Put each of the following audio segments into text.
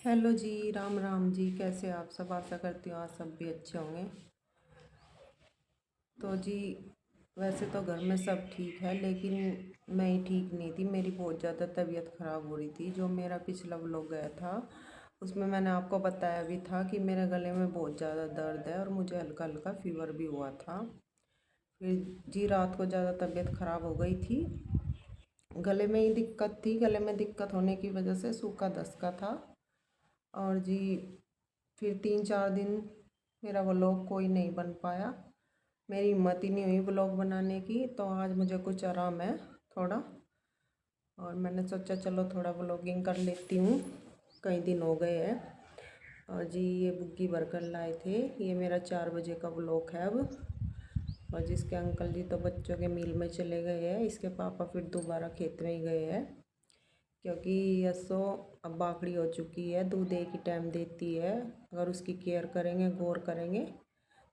Hello जी, राम राम जी। कैसे आप सब? आशा करती हूँ आप सब भी अच्छे होंगे। तो जी, वैसे तो घर में सब ठीक है, लेकिन मैं ही ठीक नहीं थी। मेरी बहुत ज़्यादा तबीयत ख़राब हो रही थी। जो मेरा पिछला व्लॉग गया था उसमें मैंने आपको बताया भी था कि मेरे गले में बहुत ज़्यादा दर्द है और मुझे हल्का हल्का फीवर भी हुआ था। फिर जी रात को ज़्यादा तबीयत ख़राब हो गई थी। गले में ही दिक्कत थी। गले में दिक्कत होने की वजह से सूखा दस्तका था। और जी फिर 3-4 दिन मेरा व्लॉग कोई नहीं बन पाया। मेरी हिम्मत ही नहीं हुई व्लॉग बनाने की। तो आज मुझे कुछ आराम है थोड़ा, और मैंने सोचा चलो थोड़ा व्लॉगिंग कर लेती हूँ। कई दिन हो गए हैं। और जी ये बुग्गी बर्गर लाए थे। ये मेरा 4 बजे का व्लॉग है अब। और जिसके अंकल जी तो बच्चों के मील में चले गए हैं। इसके पापा फिर दोबारा खेत में ही गए हैं, क्योंकि यसो अब बाकड़ी हो चुकी है। दूध एक ही टाइम देती है। अगर उसकी केयर करेंगे, गौर करेंगे,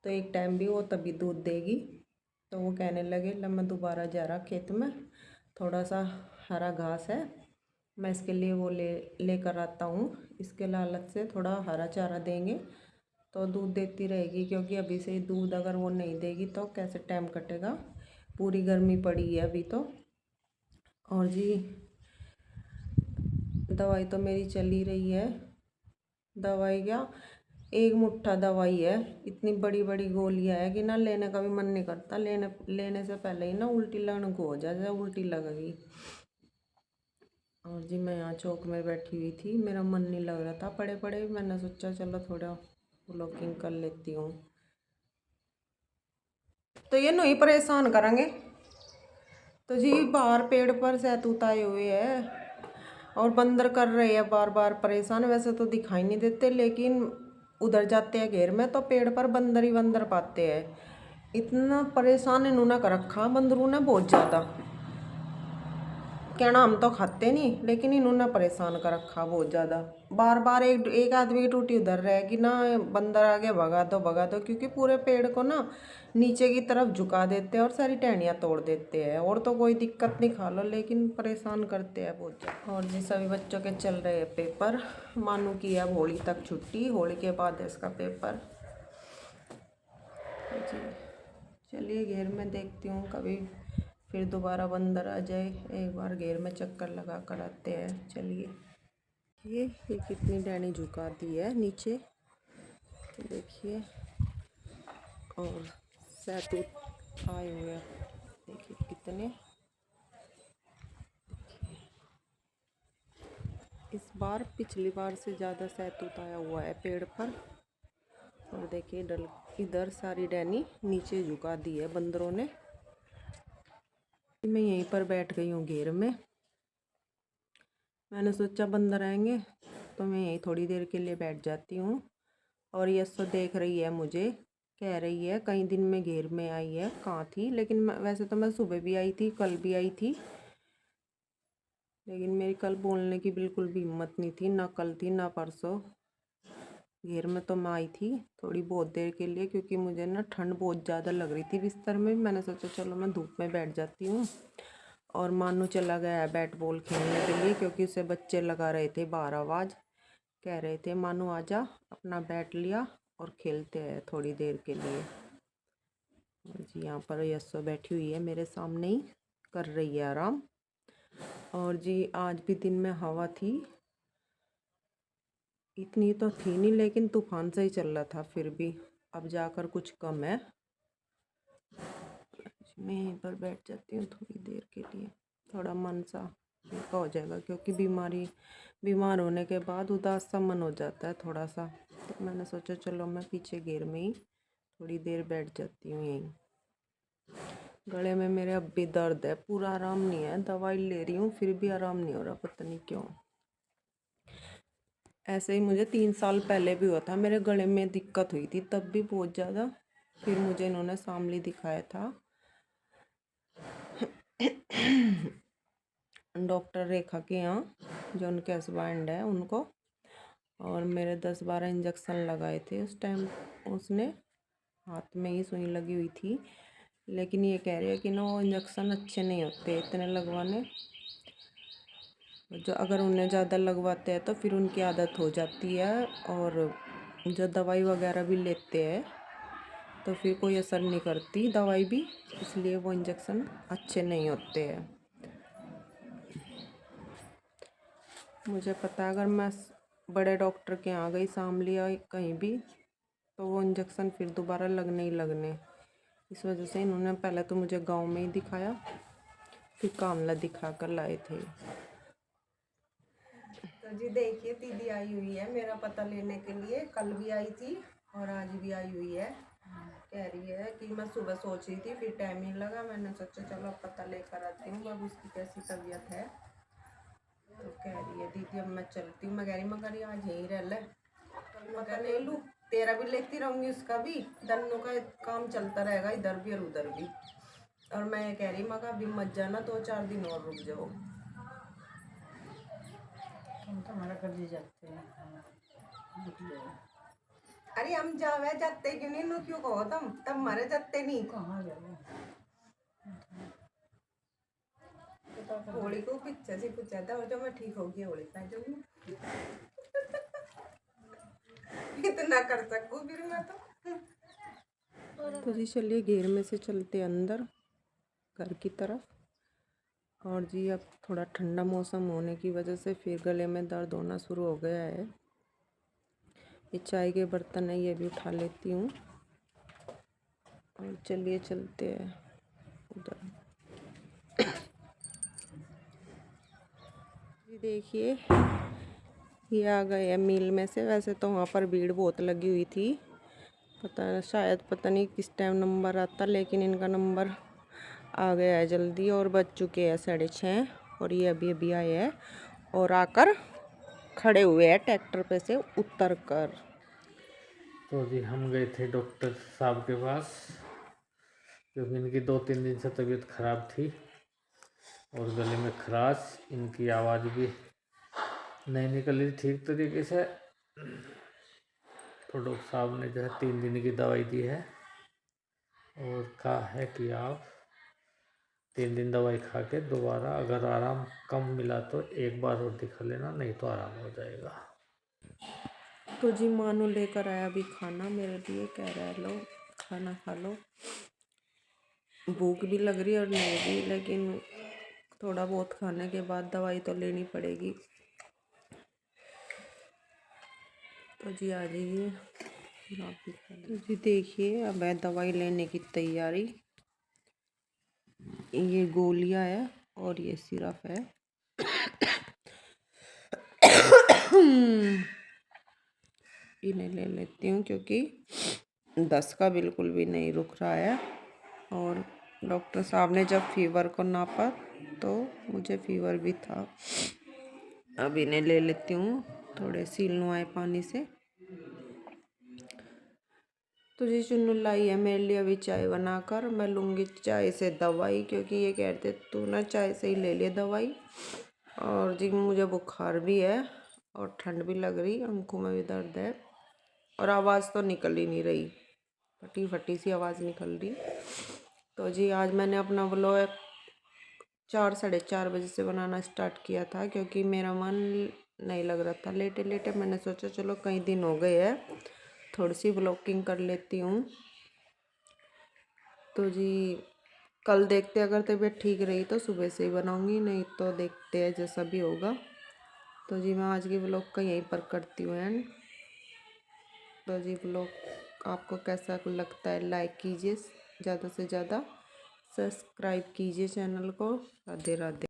तो एक टाइम भी वो तभी दूध देगी। तो वो कहने लगे ला मैं दोबारा जा रहा खेत में, थोड़ा सा हरा घास है, मैं इसके लिए वो लेकर आता हूँ। इसके लालच से थोड़ा हरा चारा देंगे तो दूध देती रहेगी, क्योंकि अभी से ही दूध अगर वो नहीं देगी तो कैसे टाइम कटेगा। पूरी गर्मी पड़ी है अभी तो। और जी दवाई तो मेरी चल ही रही है। दवाई क्या, एक मुट्ठा दवाई है। इतनी बड़ी बड़ी गोलियां है कि ना लेने का भी मन नहीं करता। लेने से पहले ही ना उल्टी लगने को हो जाए, जैसे उल्टी लगेगी। और जी मैं यहाँ चौक में बैठी हुई थी, मेरा मन नहीं लग रहा था पड़े पड़े। मैंने सोचा चलो थोड़ा व्लॉगिंग कर लेती हूँ। तो ये नहीं परेशान करेंगे। तो जी बाहर पेड़ पर सहतूत आए हुए है और बंदर कर रहे हैं बार बार परेशान। वैसे तो दिखाई नहीं देते, लेकिन उधर जाते हैं घेर में तो पेड़ पर बंदर ही बंदर पाते हैं। इतना परेशान इन्होंने कर रखा बंदरों ने बहुत ज़्यादा। कहना हम तो खाते नहीं, लेकिन इन्होंने परेशान कर रखा बहुत ज़्यादा। बार बार एक एक आदमी की टूटी उधर रहेगी ना, बंदर आगे भगा दो, क्योंकि पूरे पेड़ को ना नीचे की तरफ झुका देते हैं और सारी टहनियाँ तोड़ देते हैं। और तो कोई दिक्कत नहीं, खा लो, लेकिन परेशान करते हैं बहुत ज़्यादा। और जी सभी बच्चों के चल रहे हैं पेपर। मानू की अब होली तक छुट्टी, होली के बाद है इसका पेपर। जी चलिए घेर में देखती हूँ, कभी फिर दोबारा बंदर आ जाए। एक बार घेर में चक्कर लगा कर आते हैं। चलिए ये कितनी डैनी झुका दी है नीचे, देखिए। और सहतूत आए हुए हैं, देखिए कितने। इस बार पिछली बार से ज़्यादा सहतूत आया हुआ है पेड़ पर। और देखिए इधर सारी डैनी नीचे झुका दी है बंदरों ने। मैं यहीं पर बैठ गई हूँ घेर में। मैंने सोचा बंदर आएंगे तो मैं यहीं थोड़ी देर के लिए बैठ जाती हूँ। और यस्सो देख रही है मुझे, कह रही है कई दिन में घेर में आई है, कहाँ थी। लेकिन वैसे तो मैं सुबह भी आई थी, कल भी आई थी, लेकिन मेरी कल बोलने की बिल्कुल भी हिम्मत नहीं थी। ना कल थी ना परसों। घेर में तो मैं आई थी थोड़ी बहुत देर के लिए, क्योंकि मुझे ना ठंड बहुत ज़्यादा लग रही थी बिस्तर में। मैंने सोचा चलो मैं धूप में बैठ जाती हूँ। और मानू चला गया है बैट बॉल खेलने के लिए, क्योंकि उसे बच्चे लगा रहे थे बाहर आवाज़। कह रहे थे मानू आजा, अपना बैट लिया और खेलते हैं थोड़ी देर के लिए। और जी यहाँ पर यस्सो बैठी हुई है मेरे सामने ही, कर रही है आराम। और जी आज भी दिन में हवा थी, इतनी तो थी नहीं, लेकिन तूफान से ही चल रहा था फिर भी। अब जाकर कुछ कम है। मैं यहीं पर बैठ जाती हूँ थोड़ी देर के लिए, थोड़ा मन सा हल्का हो जाएगा, क्योंकि बीमार होने के बाद उदास सा मन हो जाता है थोड़ा सा। तो मैंने सोचा चलो मैं पीछे घेर में ही थोड़ी देर बैठ जाती हूँ यहीं। गले में मेरे अब भी दर्द है, पूरा आराम नहीं है। दवाई ले रही हूँ फिर भी आराम नहीं हो रहा, पता नहीं क्यों। ऐसे ही मुझे 3 साल पहले भी हुआ था, मेरे गले में दिक्कत हुई थी तब भी बहुत ज़्यादा। फिर मुझे इन्होंने शामली दिखाया था डॉक्टर रेखा के यहाँ, जो उनके हस्बैंड है उनको। और मेरे 10-12 इंजेक्शन लगाए थे उस टाइम। उसने हाथ में ही सुई लगी हुई थी, लेकिन ये कह रही है कि ना वो इंजेक्शन अच्छे नहीं होते इतने लगवाने। जो अगर उन्हें ज़्यादा लगवाते हैं तो फिर उनकी आदत हो जाती है, और जो दवाई वगैरह भी लेते हैं तो फिर कोई असर नहीं करती दवाई भी, इसलिए वो इंजेक्शन अच्छे नहीं होते हैं। मुझे पता है अगर मैं बड़े डॉक्टर के यहाँ गई शामली या कहीं भी तो वो इंजेक्शन फिर दोबारा लगने ही लगने। इस वजह से इन्होंने पहले तो मुझे गांव में ही दिखाया, फिर कामला दिखा कर लाए थे। तो जी देखिए दीदी आई हुई है मेरा पता लेने के लिए, कल भी आई थी और आज भी आई हुई है। कह रही है कि मैं सुबह सोच रही थी फिर टाइम नहीं लगा, मैंने सोचा चलो अब पता लेकर आती हूँ अब उसकी कैसी तबीयत है। तो कह रही है दीदी अब मैं चलती हूँ। मैं कह रही मैं कह रही आज यहीं रह ले, मैं कह ले लूँ तेरा भी लेती रहूँगी उसका भी, दोनों का काम चलता रहेगा इधर भी और उधर भी। और मैं ये कह रही मैं अभी मत जाना, 2-4 दिन और रुक जाओ। तुम तो हमारा कर जाते हैं। अरे हम जावे जाते क्यों नहीं, नो क्यों कहो तुम हमारे जाते नहीं। कहाँ जाओ होली को पीछे से पूछा था और जब मैं ठीक होगी होली पे जाऊंगी। इतना कर सकूं फिर मैं तो जी चलिए घेर में से चलते अंदर घर की तरफ। और जी अब थोड़ा ठंडा मौसम होने की वजह से फिर गले में दर्द होना शुरू हो गया है। ये चाय के बर्तन है ये भी उठा लेती हूँ और चलिए चलते हैं उधर। जी देखिए ये आ गए हैं मील में से। वैसे तो वहाँ पर भीड़ बहुत लगी हुई थी, पता नहीं किस टाइम नंबर आता, लेकिन इनका नंबर आ गया है जल्दी और बज चुके हैं 6:30 और ये अभी अभी आए हैं और आकर खड़े हुए हैं ट्रैक्टर पे से उतर कर। तो जी हम गए थे डॉक्टर साहब के पास क्योंकि इनकी 2-3 दिन से तबीयत ख़राब थी और गले में खराश, इनकी आवाज़ भी नहीं निकल रही ठीक तरीके से। तो डॉक्टर साहब ने जो है 3 दिन की दवाई दी है और कहा है कि आप 3 दिन दवाई खा के दोबारा अगर आराम कम मिला तो एक बार और दिखा लेना, नहीं तो आराम हो जाएगा। तो जी मानो लेकर आया अभी खाना मेरे लिए, कह रहा है लो खाना खा लो। भूख भी लग रही है और नहीं भी, लेकिन थोड़ा बहुत खाने के बाद दवाई तो लेनी पड़ेगी। तो जी आ जाइए आप भी खा। तो जी देखिए अब है दवाई लेने की तैयारी। ये गोलियां है और ये सिरप है। इन्हें ले लेती हूँ क्योंकि 10 का बिल्कुल भी नहीं रुक रहा है। और डॉक्टर साहब ने जब फीवर को नापा तो मुझे फीवर भी था। अब इन्हें ले लेती हूँ थोड़े सीलनुआए पानी से। तो जी चुन्नू लाई है मेरे लिए अभी चाय बनाकर, मैं लूँगी चाय से दवाई क्योंकि ये कहते तू ना चाय से ही ले ले दवाई। और जी मुझे बुखार भी है और ठंड भी लग रही, आंखों में भी दर्द है और आवाज़ तो निकल ही नहीं रही, फटी फटी सी आवाज़ निकल रही। तो जी आज मैंने अपना व्लॉग 4-4:30 बजे से बनाना स्टार्ट किया था क्योंकि मेरा मन नहीं लग रहा था लेटे लेटे। मैंने सोचा चलो कई दिन हो गए हैं थोड़ी सी व्लॉगिंग कर लेती हूँ। तो जी कल देखते अगर तबीयत ठीक रही तो सुबह से ही बनाऊँगी, नहीं तो देखते हैं जैसा भी होगा। तो जी मैं आज की व्लॉग का यहीं पर करती हूँ एंड। तो जी व्लॉग आपको कैसा लगता है लाइक कीजिए, ज़्यादा से ज़्यादा सब्सक्राइब कीजिए चैनल को। राधे राधे।